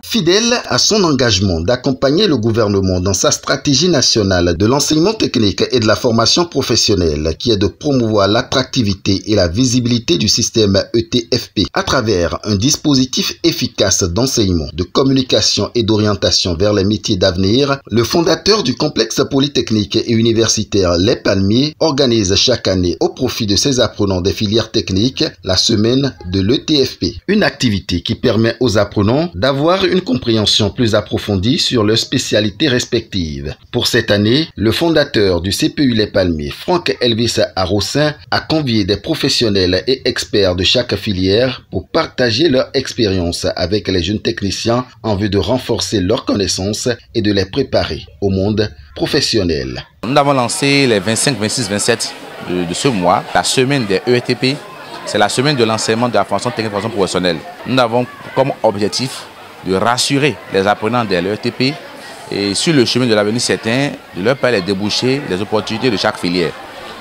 Fidèle à son engagement d'accompagner le gouvernement dans sa stratégie nationale de l'enseignement technique et de la formation professionnelle qui est de promouvoir l'attractivité et la visibilité du système ETFP à travers un dispositif efficace d'enseignement, de communication et d'orientation vers les métiers d'avenir, le fondateur du complexe polytechnique et universitaire Les Palmiers organise chaque année au profit de ses apprenants des filières techniques la semaine de l'ETFP, une activité qui permet aux apprenants d'avoir une compréhension plus approfondie sur leurs spécialités respectives. Pour cette année, le fondateur du CPU Les Palmiers, Franck Elvis Arrossin, a convié des professionnels et experts de chaque filière pour partager leur expérience avec les jeunes techniciens en vue de renforcer leurs connaissances et de les préparer au monde professionnel. Nous avons lancé les 25, 26, 27 de ce mois, la semaine des ETP. C'est la semaine de l'enseignement de la formation technique et formation professionnelle. Nous avons comme objectif de rassurer les apprenants de l'ETP et sur le chemin de l'avenir certain, de leur permettre les débouchés, les opportunités de chaque filière.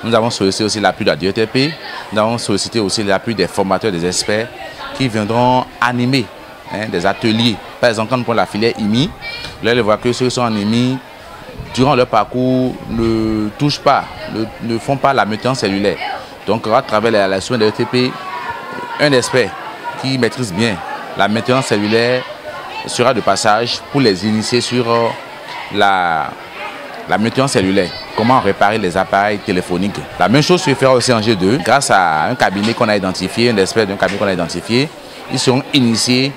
Nous avons sollicité aussi l'appui de la DETP, nous avons sollicité aussi l'appui des formateurs, des experts qui viendront animer des ateliers. Par exemple, quand nous prenons la filière IMI, là, on voit que ceux qui sont en IMI, durant leur parcours, ne touchent pas, ne font pas la maintenance cellulaire. Donc, à travers la semaine de l'ETP, un expert qui maîtrise bien la maintenance cellulaire sera de passage pour les initier sur la maintenance cellulaire. Comment réparer les appareils téléphoniques. La même chose se fera aussi en G2. Grâce à un cabinet qu'on a identifié, un expert d'un cabinet qu'on a identifié, ils seront initiés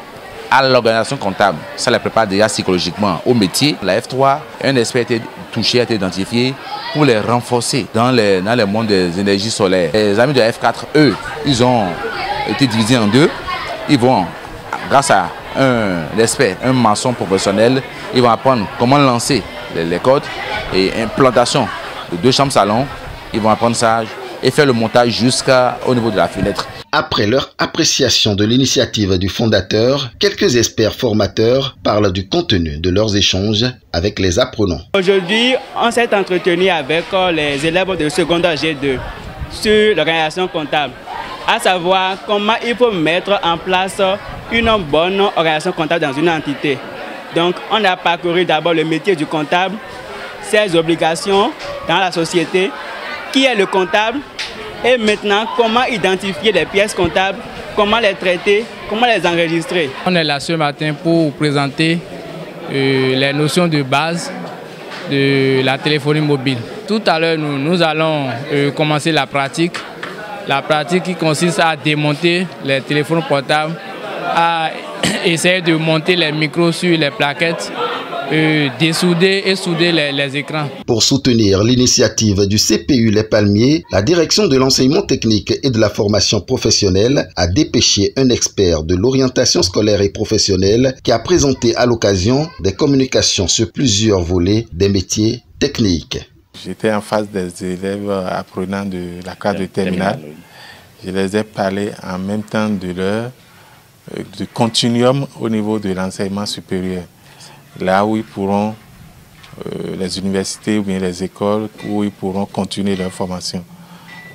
à l'organisation comptable. Ça les prépare déjà psychologiquement au métier. La F3, un expert a été touché, a été identifié pour les renforcer dans le monde des énergies solaires. Les amis de la F4, eux, ils ont été divisés en deux. Ils vont, grâce à un expert, un maçon professionnel, ils vont apprendre comment lancer les codes et implantation de 2 chambres salon. Ils vont apprendre ça et faire le montage jusqu'au niveau de la fenêtre. Après leur appréciation de l'initiative du fondateur, quelques experts formateurs parlent du contenu de leurs échanges avec les apprenants. Aujourd'hui, on s'est entretenu avec les élèves de secondaire G2 sur l'organisation comptable, à savoir comment il faut mettre en place une bonne organisation comptable dans une entité. Donc, on a parcouru d'abord le métier du comptable, ses obligations dans la société, qui est le comptable, et maintenant comment identifier les pièces comptables, comment les traiter, comment les enregistrer. On est là ce matin pour présenter les notions de base de la téléphonie mobile. Tout à l'heure, nous allons commencer la pratique. La pratique qui consiste à démonter les téléphones portables, à essayer de monter les micros sur les plaquettes, dessouder et souder les écrans. Pour soutenir l'initiative du CPU Les Palmiers, la direction de l'enseignement technique et de la formation professionnelle a dépêché un expert de l'orientation scolaire et professionnelle qui a présenté à l'occasion des communications sur plusieurs volets des métiers techniques. J'étais en face des élèves apprenants de la classe de terminale. Je les ai parlé en même temps de leur continuum au niveau de l'enseignement supérieur. Là où ils pourront, les universités ou bien les écoles, où ils pourront continuer leur formation.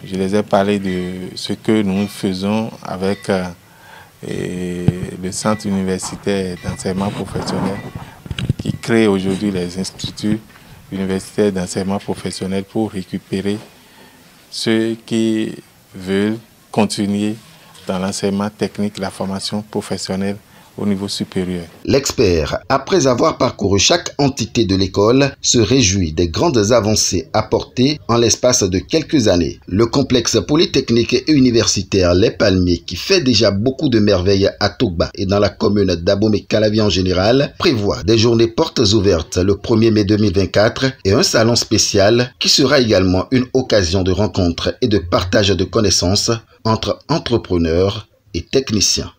Je les ai parlé de ce que nous faisons avec le centre universitaire d'enseignement professionnel qui crée aujourd'hui les instituts universitaires d'enseignement professionnel pour récupérer ceux qui veulent continuer dans l'enseignement technique, la formation professionnelle au niveau supérieur. L'expert, après avoir parcouru chaque entité de l'école, se réjouit des grandes avancées apportées en l'espace de quelques années. Le complexe polytechnique et universitaire Les Palmiers, qui fait déjà beaucoup de merveilles à Togba et dans la commune d'Abomey-Calavi en général, prévoit des journées portes ouvertes le 1er mai 2024 et un salon spécial qui sera également une occasion de rencontre et de partage de connaissances entre entrepreneurs et techniciens.